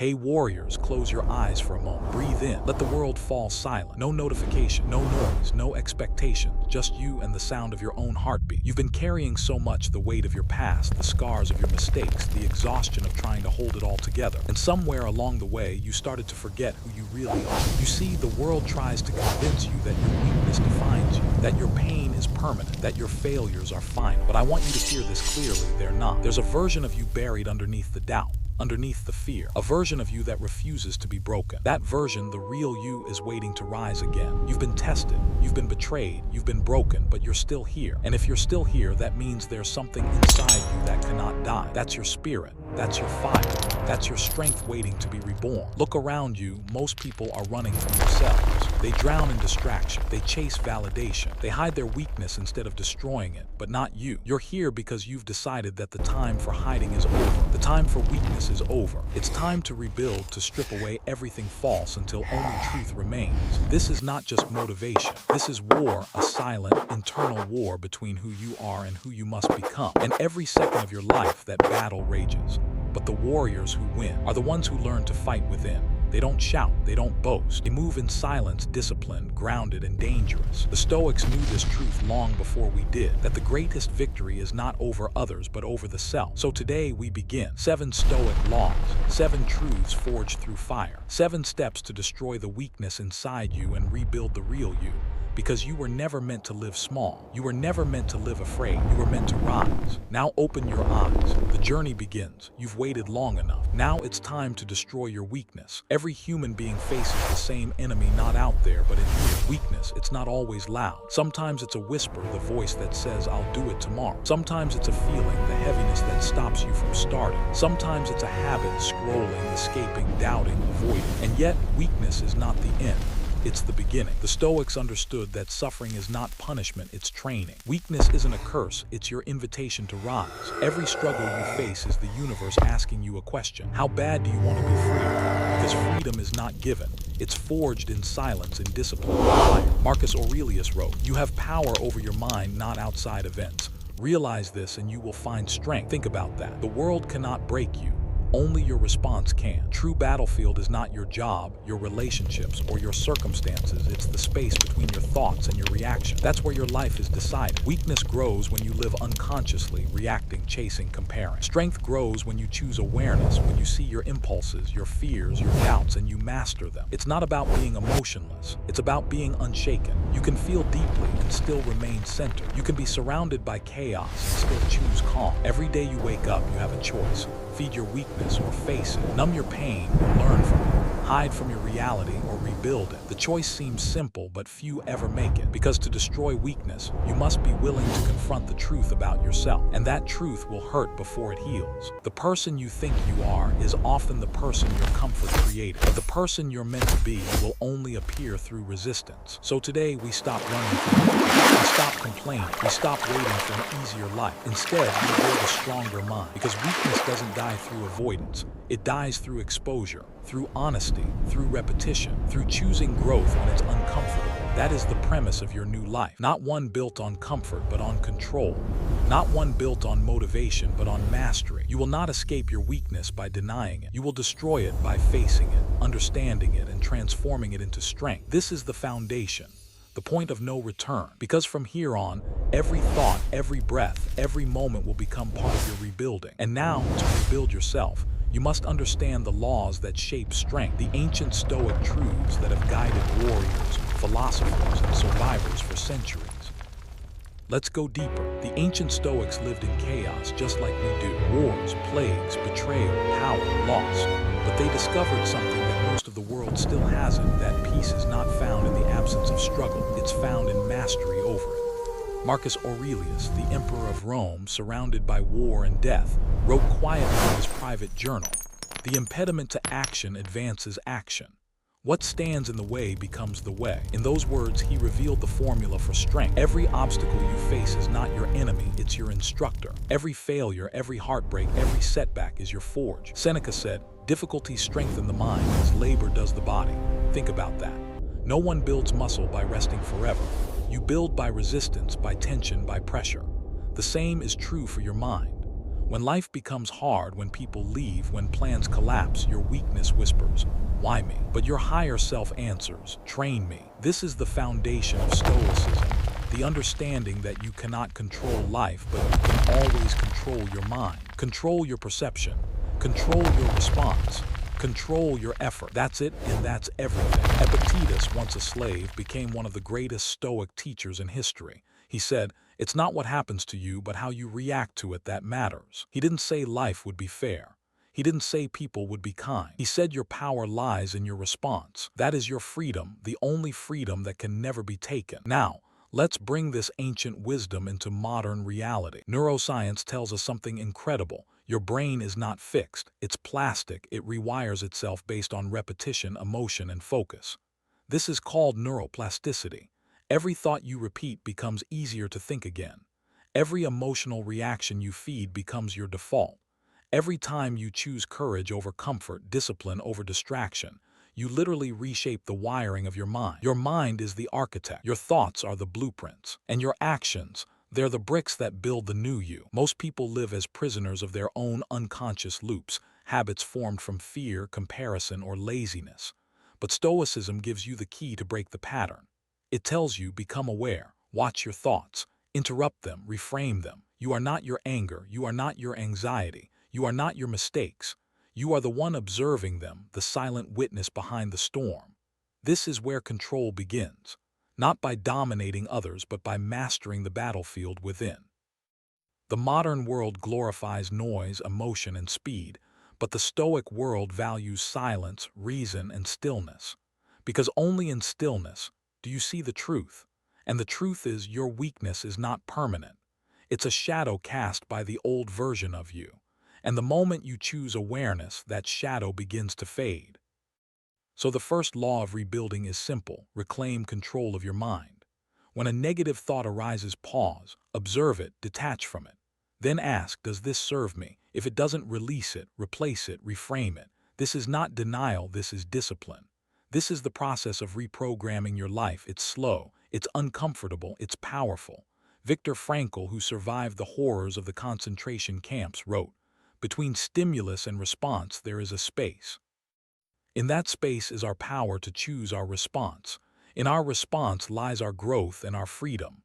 Hey warriors, close your eyes for a moment. Breathe in. Let the world fall silent. No notification, no noise, no expectation. Just you and the sound of your own heartbeat. You've been carrying so much, the weight of your past, the scars of your mistakes, the exhaustion of trying to hold it all together. And somewhere along the way, you started to forget who you really are. You see, the world tries to convince you that your weakness defines you, that your pain is permanent, that your failures are final. But I want you to hear this clearly, they're not. There's a version of you buried underneath the doubt, underneath the fear, a version of you that refuses to be broken. That version, the real you, is waiting to rise again. You've been tested, you've been betrayed, you've been broken, but you're still here. And if you're still here, that means there's something inside you that cannot die. That's your spirit, that's your fire, that's your strength waiting to be reborn. Look around you, most people are running from themselves. They drown in distraction, they chase validation, they hide their weakness instead of destroying it, but not you. You're here because you've decided that the time for hiding is over. The time for weakness is over. It's time to rebuild, to strip away everything false until only truth remains. This is not just motivation. This is war, a silent, internal war between who you are and who you must become. And every second of your life, that battle rages. But the warriors who win are the ones who learn to fight within. They don't shout, they don't boast. They move in silence, disciplined, grounded, and dangerous. The Stoics knew this truth long before we did, that the greatest victory is not over others, but over the self. So today we begin. 7 Stoic laws, 7 truths forged through fire, 7 steps to destroy the weakness inside you and rebuild the real you. Because you were never meant to live small. You were never meant to live afraid. You were meant to rise. Now open your eyes. The journey begins. You've waited long enough. Now it's time to destroy your weakness. Every human being faces the same enemy, not out there, but in you. Weakness, it's not always loud. Sometimes it's a whisper, the voice that says, I'll do it tomorrow. Sometimes it's a feeling, the heaviness that stops you from starting. Sometimes it's a habit, scrolling, escaping, doubting, avoiding. And yet, weakness is not the end. It's the beginning. The Stoics understood that suffering is not punishment, it's training. Weakness isn't a curse, it's your invitation to rise. Every struggle you face is the universe asking you a question. How bad do you want to be free? Because freedom is not given. It's forged in silence and discipline and fire. Marcus Aurelius wrote, "You have power over your mind, not outside events. Realize this and you will find strength." Think about that. The world cannot break you. Only your response can. True battlefield is not your job, your relationships, or your circumstances. It's the space between your thoughts and your reaction. That's where your life is decided. Weakness grows when you live unconsciously, reacting, chasing, comparing. Strength grows when you choose awareness, when you see your impulses, your fears, your doubts, and you master them. It's not about being emotionless. It's about being unshaken. You can feel deeply and still remain centered. You can be surrounded by chaos and still choose calm. Every day you wake up, you have a choice. Feed your weakness or face it. Numb your pain or learn from it. Hide from your reality or rebuild it. The choice seems simple, but few ever make it. Because to destroy weakness, you must be willing to confront the truth about yourself. And that truth will hurt before it heals. The person you think you are is often the person your comfort created. But the person you're meant to be will only appear through resistance. So today we stop running from it. We stop complaining. We stop waiting for an easier life. Instead, we build a stronger mind. Because weakness doesn't die through avoidance. It dies through exposure, through honesty, through repetition, through choosing growth when it's uncomfortable. That is the premise of your new life. Not one built on comfort, but on control. Not one built on motivation, but on mastery. You will not escape your weakness by denying it. You will destroy it by facing it, understanding it, and transforming it into strength. This is the foundation. The point of no return. Because from here on, every thought, every breath, every moment will become part of your rebuilding. And now, to rebuild yourself, you must understand the laws that shape strength, the ancient Stoic truths that have guided warriors, philosophers, and survivors for centuries. Let's go deeper. The ancient Stoics lived in chaos just like we do. Wars, plagues, betrayal, power, loss. But they discovered something that most of the world still hasn't. That peace is not found in the absence of struggle. It's found in mastery over it. Marcus Aurelius, the emperor of Rome, surrounded by war and death, wrote quietly in his private journal, "The impediment to action advances action. What stands in the way becomes the way." In those words, he revealed the formula for strength. Every obstacle you face is not your enemy, it's your instructor. Every failure, every heartbreak, every setback is your forge. Seneca said, "Difficulties strengthen the mind as labor does the body." Think about that. No one builds muscle by resting forever. You build by resistance, by tension, by pressure. The same is true for your mind. When life becomes hard, when people leave, when plans collapse, your weakness whispers, "Why me?" But your higher self answers, "Train me." This is the foundation of Stoicism, the understanding that you cannot control life, but you can always control your mind, control your perception, control your response, control your effort. That's it, and that's everything. Epictetus, once a slave, became one of the greatest Stoic teachers in history. He said, "It's not what happens to you, but how you react to it that matters." He didn't say life would be fair. He didn't say people would be kind. He said your power lies in your response. That is your freedom, the only freedom that can never be taken. Now, let's bring this ancient wisdom into modern reality. Neuroscience tells us something incredible. Your brain is not fixed. It's plastic. It rewires itself based on repetition, emotion, and focus. This is called neuroplasticity. Every thought you repeat becomes easier to think again. Every emotional reaction you feed becomes your default. Every time you choose courage over comfort, discipline over distraction, you literally reshape the wiring of your mind. Your mind is the architect. Your thoughts are the blueprints. And your actions, they're the bricks that build the new you. Most people live as prisoners of their own unconscious loops, habits formed from fear, comparison, or laziness. But Stoicism gives you the key to break the pattern. It tells you, become aware, watch your thoughts, interrupt them, reframe them. You are not your anger, you are not your anxiety, you are not your mistakes. You are the one observing them, the silent witness behind the storm. This is where control begins, not by dominating others, but by mastering the battlefield within. The modern world glorifies noise, emotion, and speed, but the Stoic world values silence, reason, and stillness. Because only in stillness do you see the truth? And the truth is, your weakness is not permanent. It's a shadow cast by the old version of you. And the moment you choose awareness, that shadow begins to fade. So the first law of rebuilding is simple: reclaim control of your mind. When a negative thought arises, pause, observe it, detach from it. Then ask, does this serve me? If it doesn't, release it, replace it, reframe it. This is not denial, this is discipline. This is the process of reprogramming your life. It's slow, it's uncomfortable, it's powerful. Viktor Frankl, who survived the horrors of the concentration camps, wrote, "Between stimulus and response there is a space. In that space is our power to choose our response. In our response lies our growth and our freedom."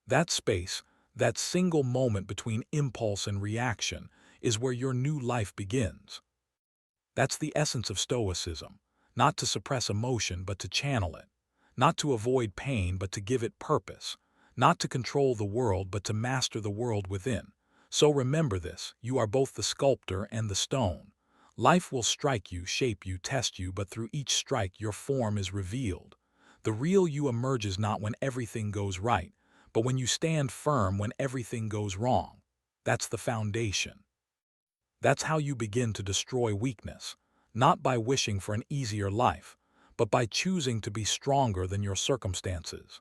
That space, that single moment between impulse and reaction, is where your new life begins. That's the essence of Stoicism. Not to suppress emotion, but to channel it. Not to avoid pain, but to give it purpose. Not to control the world, but to master the world within. So remember this: you are both the sculptor and the stone. Life will strike you, shape you, test you, but through each strike your form is revealed. The real you emerges not when everything goes right, but when you stand firm when everything goes wrong. That's the foundation. That's how you begin to destroy weakness, not by wishing for an easier life, but by choosing to be stronger than your circumstances.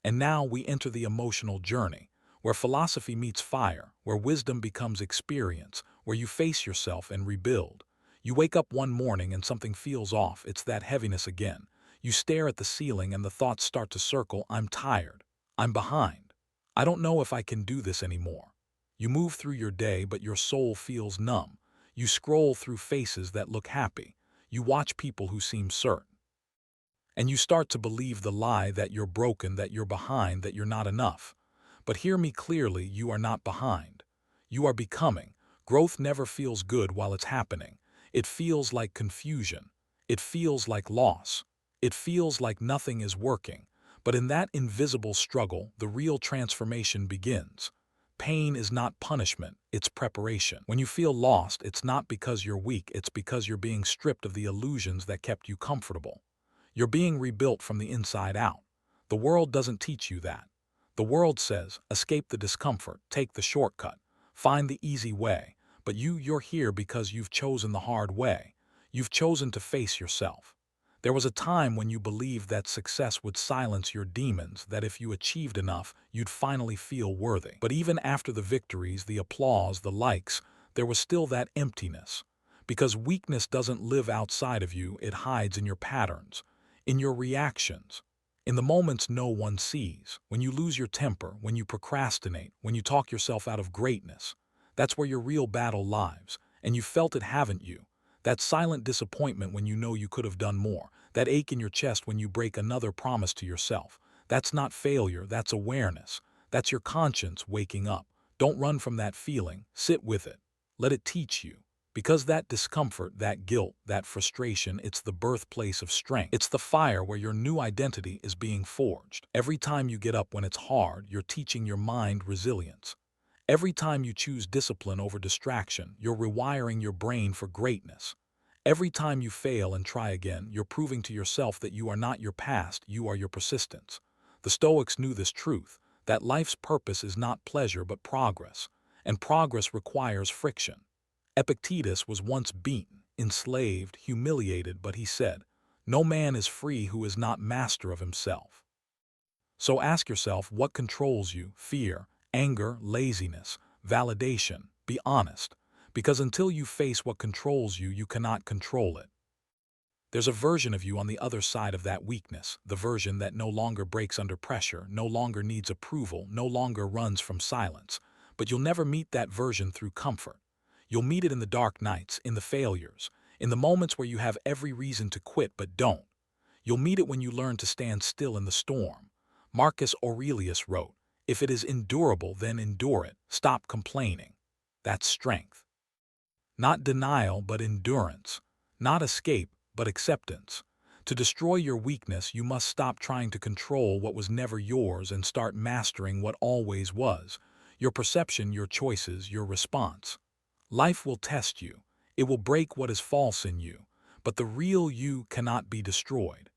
And now we enter the emotional journey, where philosophy meets fire, where wisdom becomes experience, where you face yourself and rebuild. You wake up one morning and something feels off. It's that heaviness again. You stare at the ceiling and the thoughts start to circle. I'm tired. I'm behind. I don't know if I can do this anymore. You move through your day, but your soul feels numb. You scroll through faces that look happy. You watch people who seem certain. And you start to believe the lie that you're broken, that you're behind, that you're not enough. But hear me clearly, you are not behind. You are becoming. Growth never feels good while it's happening. It feels like confusion. It feels like loss. It feels like nothing is working. But in that invisible struggle, the real transformation begins. Pain is not punishment, it's preparation. When you feel lost, it's not because you're weak, it's because you're being stripped of the illusions that kept you comfortable. You're being rebuilt from the inside out. The world doesn't teach you that. The world says, escape the discomfort, take the shortcut, find the easy way. But you're here because you've chosen the hard way. You've chosen to face yourself. There was a time when you believed that success would silence your demons, that if you achieved enough, you'd finally feel worthy. But even after the victories, the applause, the likes, there was still that emptiness. Because weakness doesn't live outside of you, it hides in your patterns, in your reactions, in the moments no one sees, when you lose your temper, when you procrastinate, when you talk yourself out of greatness. That's where your real battle lies, and you felt it, haven't you? That silent disappointment when you know you could have done more, that ache in your chest when you break another promise to yourself. That's not failure, that's awareness. That's your conscience waking up. Don't run from that feeling, sit with it. Let it teach you. Because that discomfort, that guilt, that frustration, it's the birthplace of strength. It's the fire where your new identity is being forged. Every time you get up when it's hard, you're teaching your mind resilience. Every time you choose discipline over distraction, you're rewiring your brain for greatness. Every time you fail and try again, you're proving to yourself that you are not your past, you are your persistence. The Stoics knew this truth, that life's purpose is not pleasure but progress, and progress requires friction. Epictetus was once beaten, enslaved, humiliated, but he said, "No man is free who is not master of himself." So ask yourself, what controls you? Fear, anger, laziness, validation. Be honest, because until you face what controls you, you cannot control it. There's a version of you on the other side of that weakness, the version that no longer breaks under pressure, no longer needs approval, no longer runs from silence. But you'll never meet that version through comfort. You'll meet it in the dark nights, in the failures, in the moments where you have every reason to quit but don't. You'll meet it when you learn to stand still in the storm. Marcus Aurelius wrote, "If it is endurable, then endure it. Stop complaining." That's strength. Not denial, but endurance. Not escape, but acceptance. To destroy your weakness, you must stop trying to control what was never yours and start mastering what always was. Your perception, your choices, your response. Life will test you. It will break what is false in you. But the real you cannot be destroyed.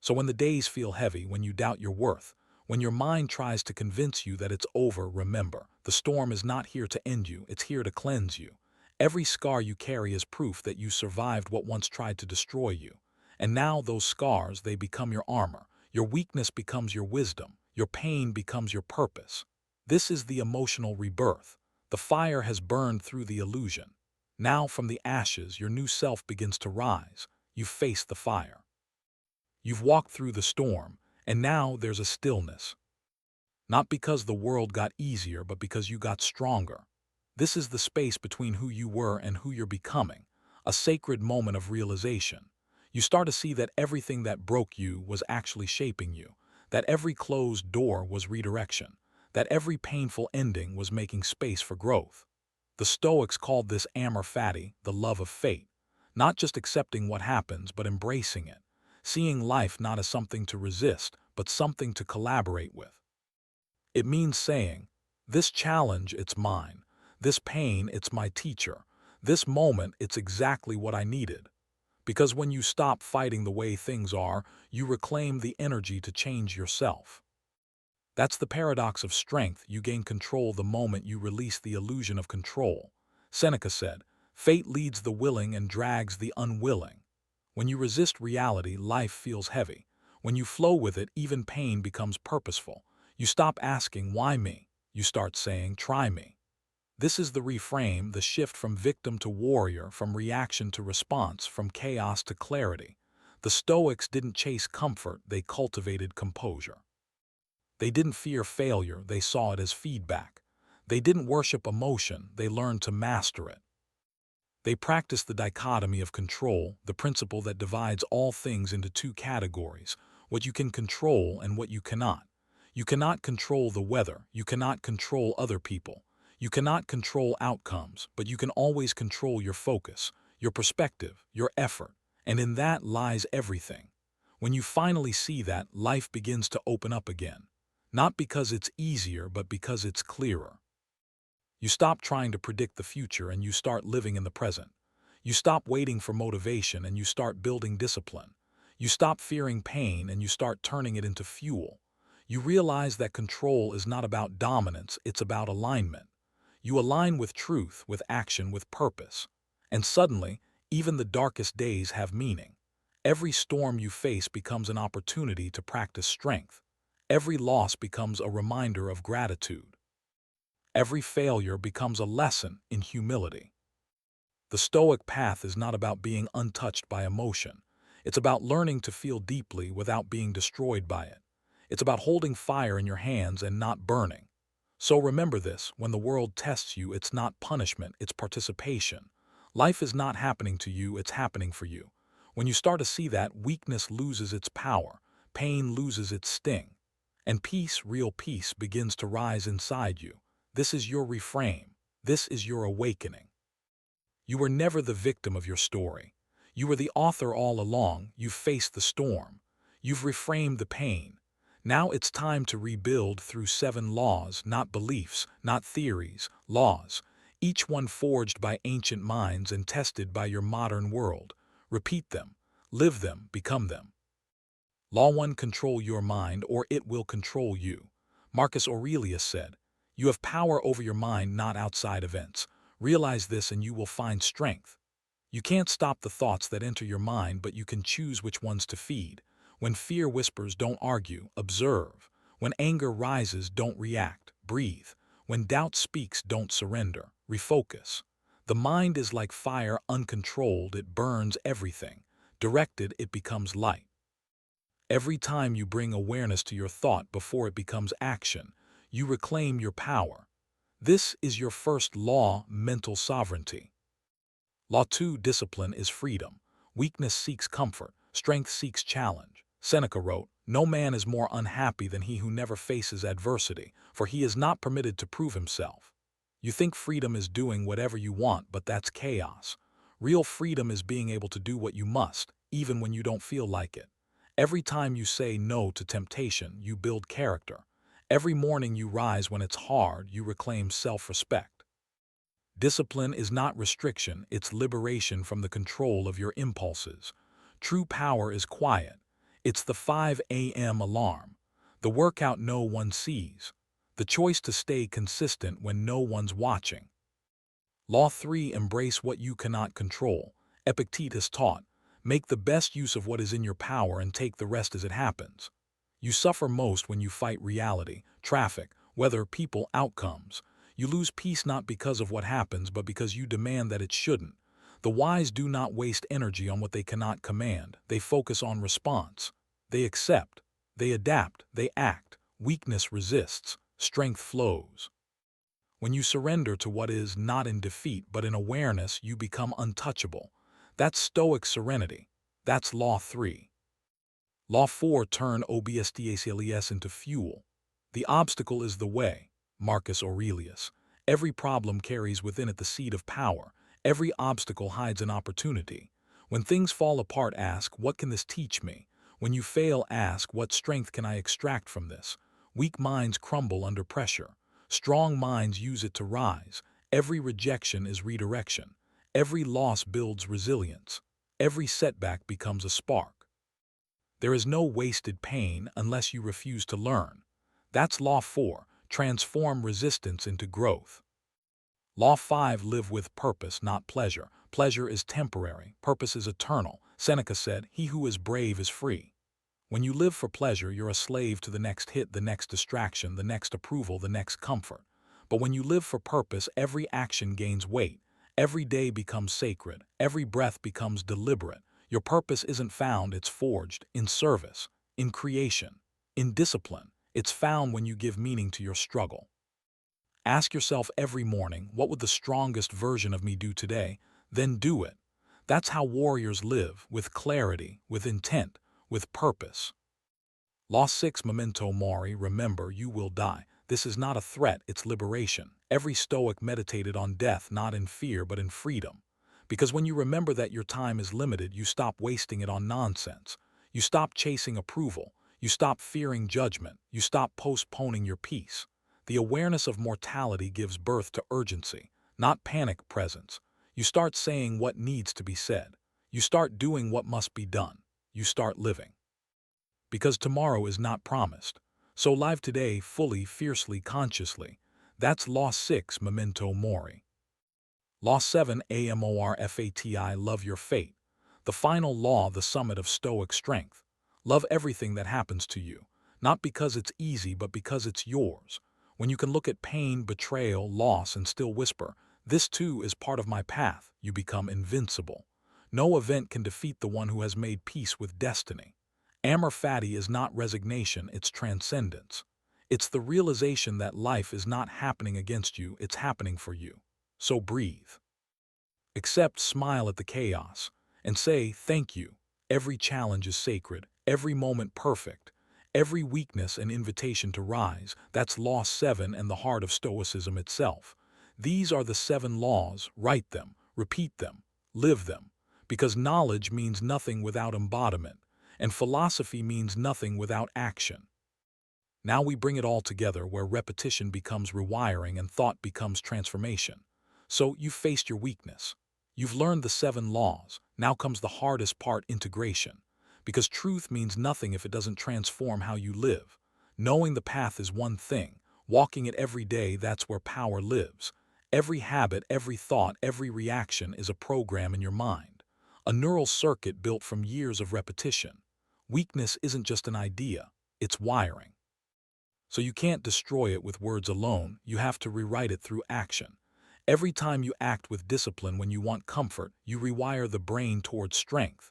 So when the days feel heavy, when you doubt your worth, when your mind tries to convince you that it's over, remember, the storm is not here to end you, it's here to cleanse you. Every scar you carry is proof that you survived what once tried to destroy you. And now those scars, they become your armor. Your weakness becomes your wisdom. Your pain becomes your purpose. This is the emotional rebirth. The fire has burned through the illusion. Now from the ashes, your new self begins to rise. You face the fire. You've walked through the storm, and now there's a stillness. Not because the world got easier, but because you got stronger. This is the space between who you were and who you're becoming, a sacred moment of realization. You start to see that everything that broke you was actually shaping you, that every closed door was redirection, that every painful ending was making space for growth. The Stoics called this amor fati, the love of fate, not just accepting what happens, but embracing it, seeing life not as something to resist, but something to collaborate with. It means saying, this challenge, it's mine. This pain, it's my teacher. This moment, it's exactly what I needed. Because when you stop fighting the way things are, you reclaim the energy to change yourself. That's the paradox of strength. You gain control the moment you release the illusion of control. Seneca said, "Fate leads the willing and drags the unwilling." When you resist reality, life feels heavy. When you flow with it, even pain becomes purposeful. You stop asking, "Why me?" You start saying, "Try me." This is the reframe, the shift from victim to warrior, from reaction to response, from chaos to clarity. The Stoics didn't chase comfort, they cultivated composure. They didn't fear failure, they saw it as feedback. They didn't worship emotion, they learned to master it. They practiced the dichotomy of control, the principle that divides all things into two categories, what you can control and what you cannot. You cannot control the weather, you cannot control other people. You cannot control outcomes, but you can always control your focus, your perspective, your effort, and in that lies everything. When you finally see that, life begins to open up again. Not because it's easier, but because it's clearer. You stop trying to predict the future and you start living in the present. You stop waiting for motivation and you start building discipline. You stop fearing pain and you start turning it into fuel. You realize that control is not about dominance, it's about alignment. You align with truth, with action, with purpose. And suddenly, even the darkest days have meaning. Every storm you face becomes an opportunity to practice strength. Every loss becomes a reminder of gratitude. Every failure becomes a lesson in humility. The Stoic path is not about being untouched by emotion. It's about learning to feel deeply without being destroyed by it. It's about holding fire in your hands and not burning. So remember this, when the world tests you, it's not punishment, it's participation. Life is not happening to you, it's happening for you. When you start to see that, weakness loses its power, pain loses its sting, and peace, real peace, begins to rise inside you. This is your reframe. This is your awakening. You were never the victim of your story. You were the author all along. You've faced the storm. You've reframed the pain. Now it's time to rebuild through 7 laws, not beliefs, not theories, laws, each one forged by ancient minds and tested by your modern world. Repeat them, live them, become them. Law 1: control your mind or it will control you. Marcus Aurelius said, "You have power over your mind, not outside events. Realize this and you will find strength." You can't stop the thoughts that enter your mind, but you can choose which ones to feed. When fear whispers, don't argue, observe. When anger rises, don't react, breathe. When doubt speaks, don't surrender, refocus. The mind is like fire, uncontrolled, it burns everything. Directed, it becomes light. Every time you bring awareness to your thought before it becomes action, you reclaim your power. This is your first law, mental sovereignty. Law 2: discipline is freedom. Weakness seeks comfort, strength seeks challenge. Seneca wrote, "No man is more unhappy than he who never faces adversity, for he is not permitted to prove himself." You think freedom is doing whatever you want, but that's chaos. Real freedom is being able to do what you must, even when you don't feel like it. Every time you say no to temptation, you build character. Every morning you rise when it's hard, you reclaim self-respect. Discipline is not restriction, it's liberation from the control of your impulses. True power is quiet. It's the 5 a.m. alarm, the workout no one sees, the choice to stay consistent when no one's watching. Law 3: embrace what you cannot control. Epictetus taught, "Make the best use of what is in your power and take the rest as it happens." You suffer most when you fight reality, traffic, weather, people, outcomes. You lose peace not because of what happens, but because you demand that it shouldn't. The wise do not waste energy on what they cannot command. They focus on response. They accept. They adapt. They act. Weakness resists. Strength flows. When you surrender to what is, not in defeat but in awareness, you become untouchable. That's Stoic serenity. That's Law 3. Law 4: turn obstacles into fuel. The obstacle is the way. Marcus Aurelius. Every problem carries within it the seed of power. Every obstacle hides an opportunity. When things fall apart, ask, what can this teach me? When you fail, ask, what strength can I extract from this? Weak minds crumble under pressure. Strong minds use it to rise. Every rejection is redirection. Every loss builds resilience. Every setback becomes a spark. There is no wasted pain unless you refuse to learn. That's Law 4. Transform resistance into growth. Law 5: live with purpose, not pleasure. Pleasure is temporary, purpose is eternal. Seneca said, "He who is brave is free." When you live for pleasure, you're a slave to the next hit, the next distraction, the next approval, the next comfort. But when you live for purpose, every action gains weight. Every day becomes sacred. Every breath becomes deliberate. Your purpose isn't found, it's forged. In service, in creation, in discipline. It's found when you give meaning to your struggle. Ask yourself every morning, what would the strongest version of me do today? Then do it. That's how warriors live, with clarity, with intent, with purpose. Law 6: memento mori, remember you will die. This is not a threat, it's liberation. Every Stoic meditated on death, not in fear, but in freedom. Because when you remember that your time is limited, you stop wasting it on nonsense. You stop chasing approval. You stop fearing judgment. You stop postponing your peace. The awareness of mortality gives birth to urgency, not panic presence. You start saying what needs to be said. You start doing what must be done. You start living. Because tomorrow is not promised. So live today fully, fiercely, consciously. That's Law 6: memento mori. Law 7: amorfati, love your fate. The final law, the summit of Stoic strength. Love everything that happens to you, not because it's easy, but because it's yours. When you can look at pain, betrayal, loss, and still whisper, "This too is part of my path," you become invincible. No event can defeat the one who has made peace with destiny. Amor fati is not resignation, it's transcendence. It's the realization that life is not happening against you, it's happening for you. So breathe. Accept, smile at the chaos, and say, thank you. Every challenge is sacred, every moment perfect, every weakness an invitation to rise. That's Law 7 and the heart of Stoicism itself. These are the 7 laws. Write them, repeat them, live them. Because knowledge means nothing without embodiment, and philosophy means nothing without action. Now we bring it all together where repetition becomes rewiring and thought becomes transformation. So you've faced your weakness. You've learned the 7 laws. Now comes the hardest part, integration. Because truth means nothing if it doesn't transform how you live. Knowing the path is one thing. Walking it every day, that's where power lives. Every habit, every thought, every reaction is a program in your mind. A neural circuit built from years of repetition. Weakness isn't just an idea, it's wiring. So you can't destroy it with words alone, you have to rewrite it through action. Every time you act with discipline when you want comfort, you rewire the brain towards strength.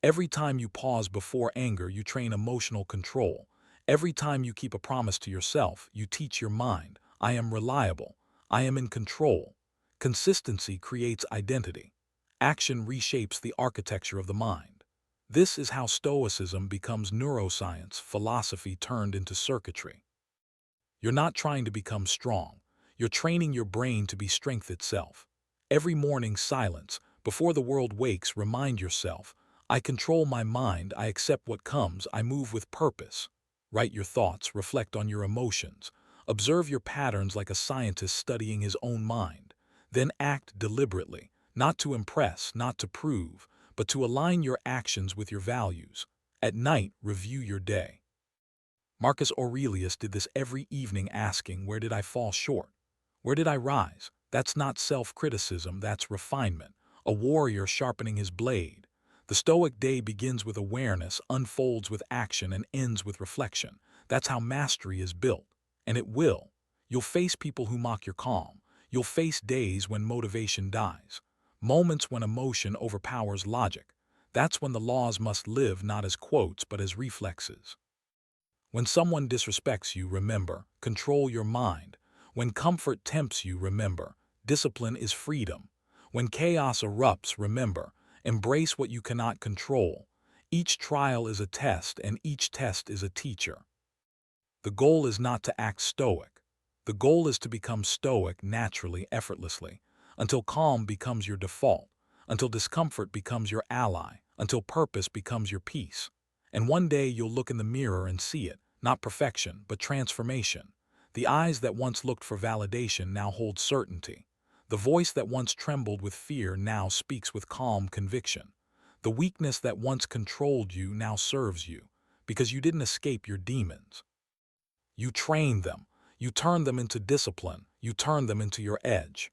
Every time you pause before anger, you train emotional control. Every time you keep a promise to yourself, you teach your mind, I am reliable, I am in control. Consistency creates identity. Action reshapes the architecture of the mind. This is how Stoicism becomes neuroscience, philosophy turned into circuitry. You're not trying to become strong. You're training your brain to be strength itself. Every morning, silence. Before the world wakes, remind yourself, I control my mind, I accept what comes, I move with purpose. Write your thoughts, reflect on your emotions. Observe your patterns like a scientist studying his own mind. Then act deliberately, not to impress, not to prove, but to align your actions with your values. At night, review your day. Marcus Aurelius did this every evening, asking, where did I fall short? Where did I rise? That's not self-criticism, that's refinement, a warrior sharpening his blade. The Stoic day begins with awareness, unfolds with action, and ends with reflection. That's how mastery is built. And it will. You'll face people who mock your calm. You'll face days when motivation dies. Moments when emotion overpowers logic. That's when the laws must live not as quotes but as reflexes. When someone disrespects you, remember, control your mind. When comfort tempts you, remember, discipline is freedom. When chaos erupts, remember, embrace what you cannot control. Each trial is a test, and each test is a teacher. The goal is not to act stoic. The goal is to become stoic naturally, effortlessly, until calm becomes your default, until discomfort becomes your ally, until purpose becomes your peace. And one day you'll look in the mirror and see it, not perfection, but transformation. The eyes that once looked for validation now hold certainty. The voice that once trembled with fear now speaks with calm conviction. The weakness that once controlled you now serves you, because you didn't escape your demons. You trained them. You turned them into discipline. You turned them into your edge.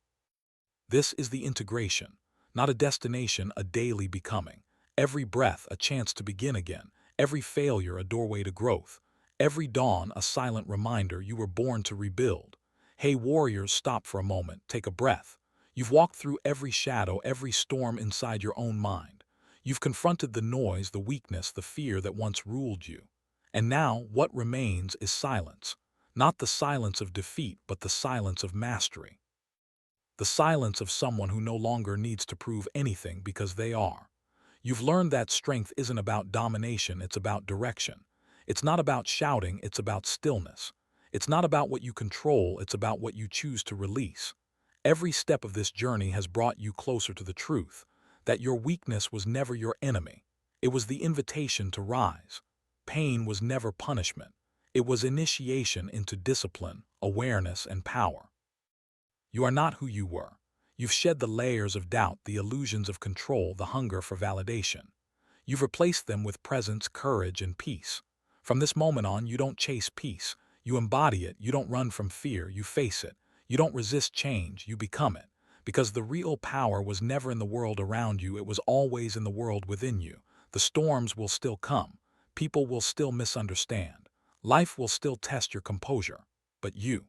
This is the integration, not a destination, a daily becoming. Every breath a chance to begin again. Every failure a doorway to growth. Every dawn a silent reminder you were born to rebuild. Hey warriors, stop for a moment, take a breath. You've walked through every shadow, every storm inside your own mind. You've confronted the noise, the weakness, the fear that once ruled you. And now what remains is silence. Not the silence of defeat, but the silence of mastery. The silence of someone who no longer needs to prove anything because they are. You've learned that strength isn't about domination, it's about direction. It's not about shouting, it's about stillness. It's not about what you control, it's about what you choose to release. Every step of this journey has brought you closer to the truth, that your weakness was never your enemy. It was the invitation to rise. Pain was never punishment. It was initiation into discipline, awareness, and power. You are not who you were. You've shed the layers of doubt, the illusions of control, the hunger for validation. You've replaced them with presence, courage, and peace. From this moment on, you don't chase peace. You embody it. You don't run from fear. You face it. You don't resist change. You become it. Because the real power was never in the world around you. It was always in the world within you. The storms will still come. People will still misunderstand. Life will still test your composure. But you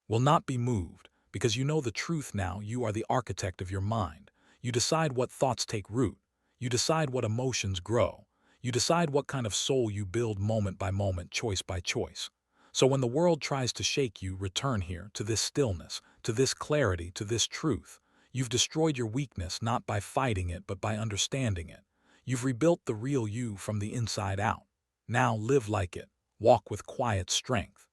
will not be moved. Because you know the truth now, you are the architect of your mind. You decide what thoughts take root. You decide what emotions grow. You decide what kind of soul you build moment by moment, choice by choice. So when the world tries to shake you, return here, to this stillness, to this clarity, to this truth. You've destroyed your weakness not by fighting it, but by understanding it. You've rebuilt the real you from the inside out. Now live like it. Walk with quiet strength.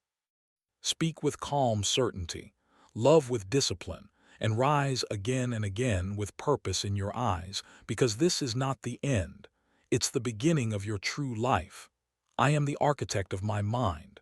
Speak with calm certainty. Love with discipline. And rise again and again with purpose in your eyes, because this is not the end. It's the beginning of your true life. I am the architect of my mind.